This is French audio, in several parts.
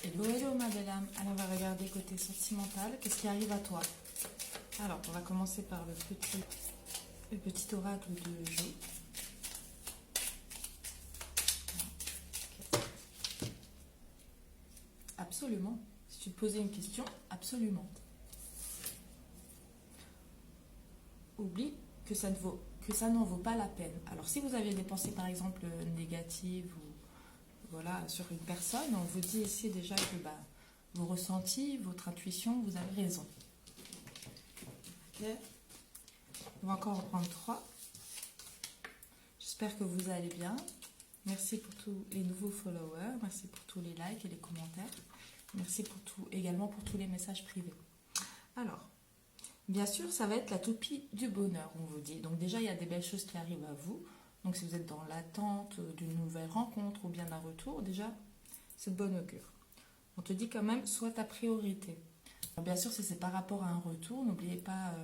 Hello, hello ma belle âme. Alors on va regarder côté sentimental. Qu'est-ce qui arrive à toi? Alors on va commencer par le petit oracle de Jo. Absolument. Si tu te posais une question, absolument. Oublie que ça n'en vaut pas la peine. Alors si vous aviez des pensées par exemple négatives ou voilà, sur une personne, on vous dit ici déjà que vos ressentis, votre intuition, vous avez raison. Ok. On va encore en prendre 3. J'espère que vous allez bien. Merci pour tous les nouveaux followers. Merci pour tous les likes et les commentaires. Merci également pour tous les messages privés. Alors, bien sûr, ça va être la toupie du bonheur, on vous dit. Donc déjà, il y a des belles choses qui arrivent à vous. Donc si vous êtes dans l'attente d'une nouvelle rencontre ou bien d'un retour, déjà, c'est de bon augure. On te dit quand même, sois ta priorité. Alors, bien sûr, si c'est par rapport à un retour, n'oubliez pas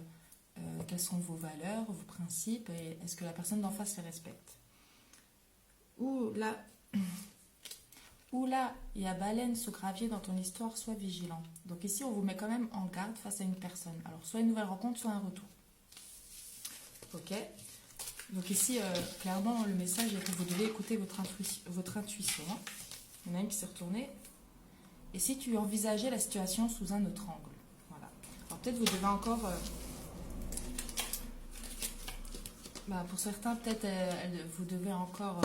quelles sont vos valeurs, vos principes, et est-ce que la personne d'en face les respecte. Ou là, il y a baleine sous gravier dans ton histoire, sois vigilant. Donc ici, on vous met quand même en garde face à une personne. Alors, soit une nouvelle rencontre, soit un retour. Ok. Donc ici, clairement, le message est que vous devez écouter votre intuition. Il y en a une qui s'est retournée. Et si tu envisageais la situation sous un autre angle. Voilà. Alors peut-être vous devez encore... pour certains, peut-être vous devez encore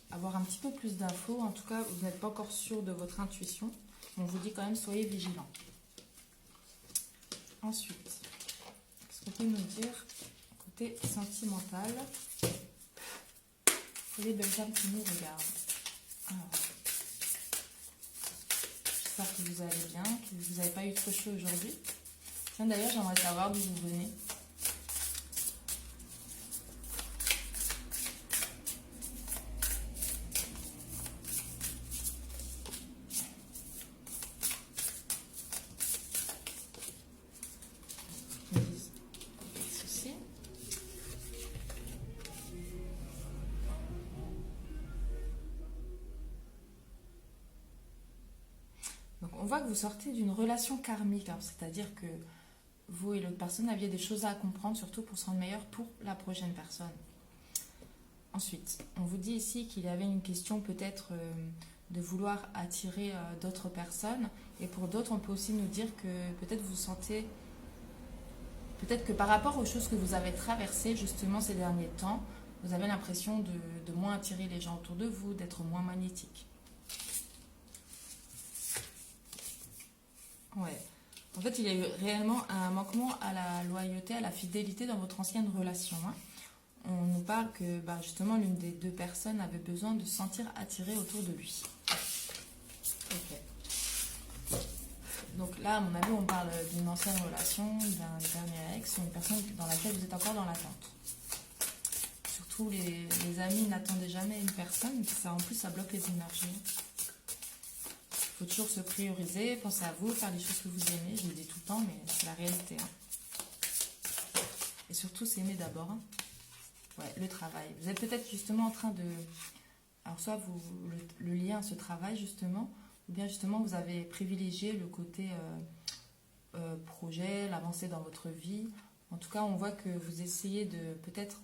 avoir un petit peu plus d'infos. En tout cas, vous n'êtes pas encore sûr de votre intuition. On vous dit quand même, soyez vigilants. Ensuite, qu'est-ce qu'on peut nous dire côté sentimental pour les belles âmes qui nous regardent. Alors, j'espère que vous allez bien, que vous n'avez pas eu trop chaud aujourd'hui. Tiens, d'ailleurs, j'aimerais savoir d'où vous venez. Donc on voit que vous sortez d'une relation karmique, c'est-à-dire que vous et l'autre personne aviez des choses à comprendre, surtout pour se rendre meilleur pour la prochaine personne. Ensuite, on vous dit ici qu'il y avait une question peut-être de vouloir attirer d'autres personnes, et pour d'autres, on peut aussi nous dire que peut-être vous sentez, peut-être que par rapport aux choses que vous avez traversées justement ces derniers temps, vous avez l'impression de moins attirer les gens autour de vous, d'être moins magnétique. Ouais. En fait, il y a eu réellement un manquement à la loyauté, à la fidélité dans votre ancienne relation. On nous parle que justement l'une des deux personnes avait besoin de se sentir attirée autour de lui. Ok. Donc là, à mon avis, on parle d'une ancienne relation, d'un dernier ex, une personne dans laquelle vous êtes encore dans l'attente. Surtout les amis n'attendaient jamais une personne, ça en plus ça bloque les énergies. Il faut toujours se prioriser, penser à vous, faire les choses que vous aimez. Je le dis tout le temps, mais c'est la réalité. Et surtout, s'aimer d'abord. Ouais, le travail. Vous êtes peut-être justement en train de... Alors soit le lien se travaille justement, ou bien justement vous avez privilégié le côté projet, l'avancée dans votre vie. En tout cas, on voit que vous essayez de peut-être...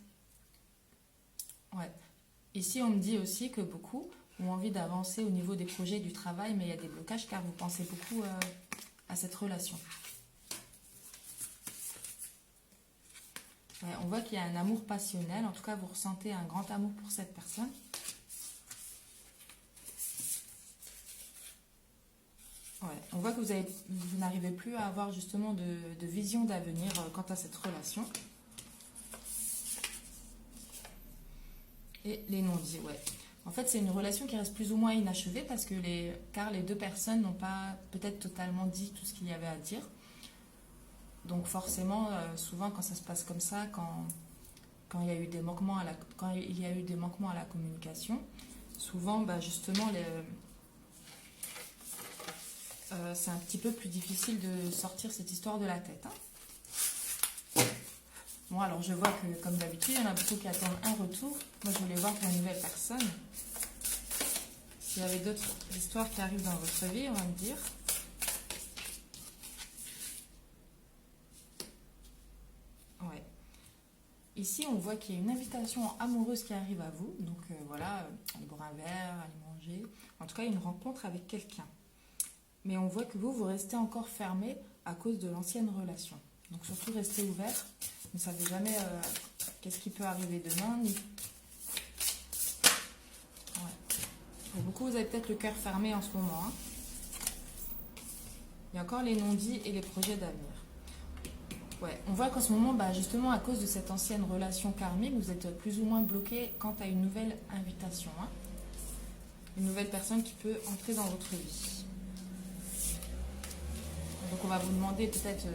Ouais. Ici, on me dit aussi que beaucoup... ont envie d'avancer au niveau des projets du travail, mais il y a des blocages car vous pensez beaucoup à cette relation. Ouais, on voit qu'il y a un amour passionnel, en tout cas vous ressentez un grand amour pour cette personne. Ouais, on voit que vous n'arrivez plus à avoir justement de vision d'avenir quant à cette relation. Et les non-dits, ouais. En fait, c'est une relation qui reste plus ou moins inachevée car les deux personnes n'ont pas peut-être totalement dit tout ce qu'il y avait à dire. Donc forcément, souvent quand ça se passe comme ça, quand il y a eu des manquements à la communication, souvent justement c'est un petit peu plus difficile de sortir cette histoire de la tête. Bon, alors je vois que comme d'habitude, il y en a beaucoup qui attendent un retour. Moi, je voulais voir pour une nouvelle personne. S'il y avait d'autres histoires qui arrivent dans votre vie, on va me dire. Ouais. Ici, on voit qu'il y a une invitation amoureuse qui arrive à vous. Donc voilà, aller boire un verre, aller manger. En tout cas, une rencontre avec quelqu'un. Mais on voit que vous restez encore fermé à cause de l'ancienne relation. Donc surtout, restez ouvert. Vous ne savez jamais qu'est-ce qui peut arriver demain. Ouais. Pour beaucoup, vous avez peut-être le cœur fermé en ce moment. Hein. Il y a encore les non-dits et les projets d'avenir. Ouais, on voit qu'en ce moment, justement, à cause de cette ancienne relation karmique, vous êtes plus ou moins bloqué quant à une nouvelle invitation. Hein. Une nouvelle personne qui peut entrer dans votre vie. Donc on va vous demander peut-être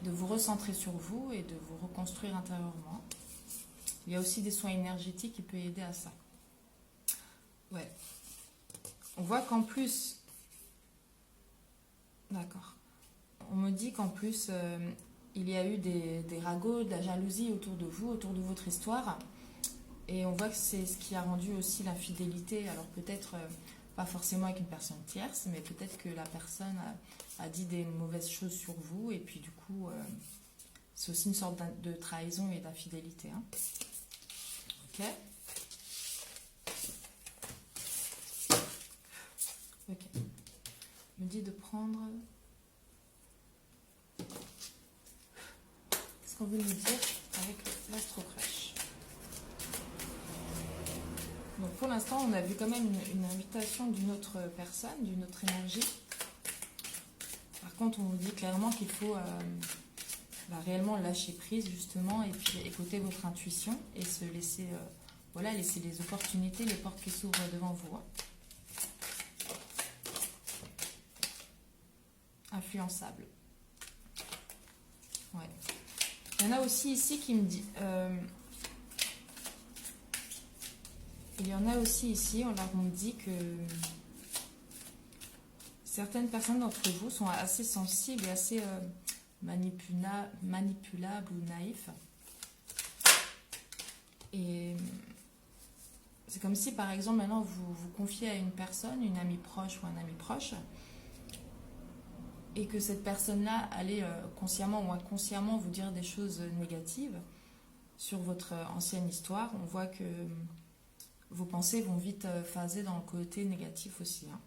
de vous recentrer sur vous et de vous reconstruire intérieurement. Il y a aussi des soins énergétiques qui peuvent aider à ça. Ouais. On voit qu'en plus... D'accord. On me dit qu'en plus, il y a eu des ragots, de la jalousie autour de vous, autour de votre histoire. Et on voit que c'est ce qui a rendu aussi l'infidélité. Alors peut-être pas forcément avec une personne tierce, mais peut-être que la personne a dit des mauvaises choses sur vous. Et puis du coup, c'est aussi une sorte de trahison et d'infidélité. Hein. Ok. Ok. On me dit de prendre... Qu'est-ce qu'on veut nous dire avec l'Astro Crush? Donc pour l'instant, on a vu quand même une invitation d'une autre personne, d'une autre énergie. Par contre, on nous dit clairement qu'il faut réellement lâcher prise justement et puis écouter votre intuition et se laisser, laisser les opportunités, les portes qui s'ouvrent devant vous. Hein. Influençable. Ouais. Il y en a aussi ici qui me dit... il y en a aussi ici, on me dit que certaines personnes d'entre vous sont assez sensibles et assez manipulables ou naïfs. Et c'est comme si, par exemple, maintenant, vous vous confiez à une personne, une amie proche ou un ami proche, et que cette personne-là allait consciemment ou inconsciemment vous dire des choses négatives sur votre ancienne histoire. On voit que vos pensées vont vite phaser dans le côté négatif aussi. Hein.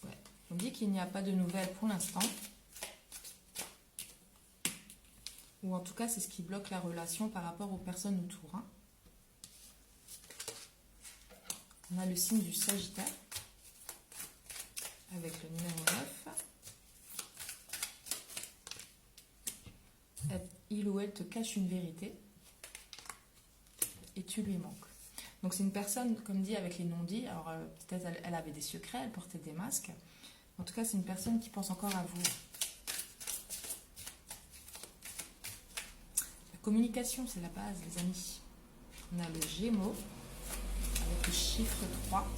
Ouais. On dit qu'il n'y a pas de nouvelles pour l'instant. Ou en tout cas, c'est ce qui bloque la relation par rapport aux personnes autour. Hein. On a le signe du Sagittaire. Avec le numéro 9. Il ou elle te cache une vérité. Et tu lui manques. Donc c'est une personne, comme dit, avec les non-dits. Alors peut-être elle avait des secrets, elle portait des masques. En tout cas, c'est une personne qui pense encore à vous. La communication, c'est la base, les amis. On a le Gémeaux, avec le chiffre 3.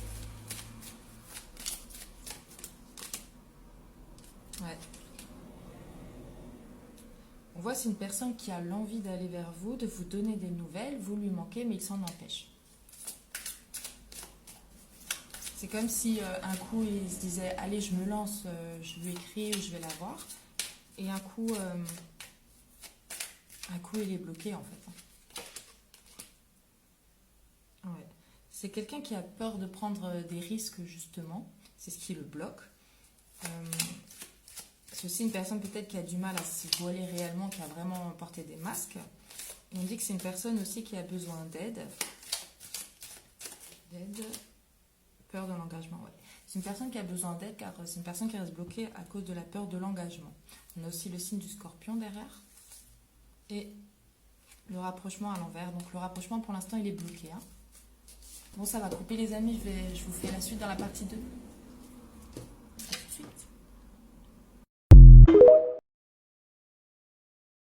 Ouais. On voit c'est une personne qui a l'envie d'aller vers vous, de vous donner des nouvelles, vous lui manquez, mais il s'en empêche. C'est comme si un coup il se disait allez je me lance, je lui écris ou je vais la voir, et un coup il est bloqué en fait. Ouais. C'est quelqu'un qui a peur de prendre des risques justement, c'est ce qui le bloque. C'est aussi une personne peut-être qui a du mal à se voiler réellement, qui a vraiment porté des masques. Et on dit que c'est une personne aussi qui a besoin d'aide. Peur de l'engagement, ouais. C'est une personne qui a besoin d'aide car c'est une personne qui reste bloquée à cause de la peur de l'engagement. On a aussi le signe du Scorpion derrière. Et le rapprochement à l'envers. Donc le rapprochement pour l'instant il est bloqué. Hein. Bon, ça va couper les amis, je vous fais la suite dans la partie 2.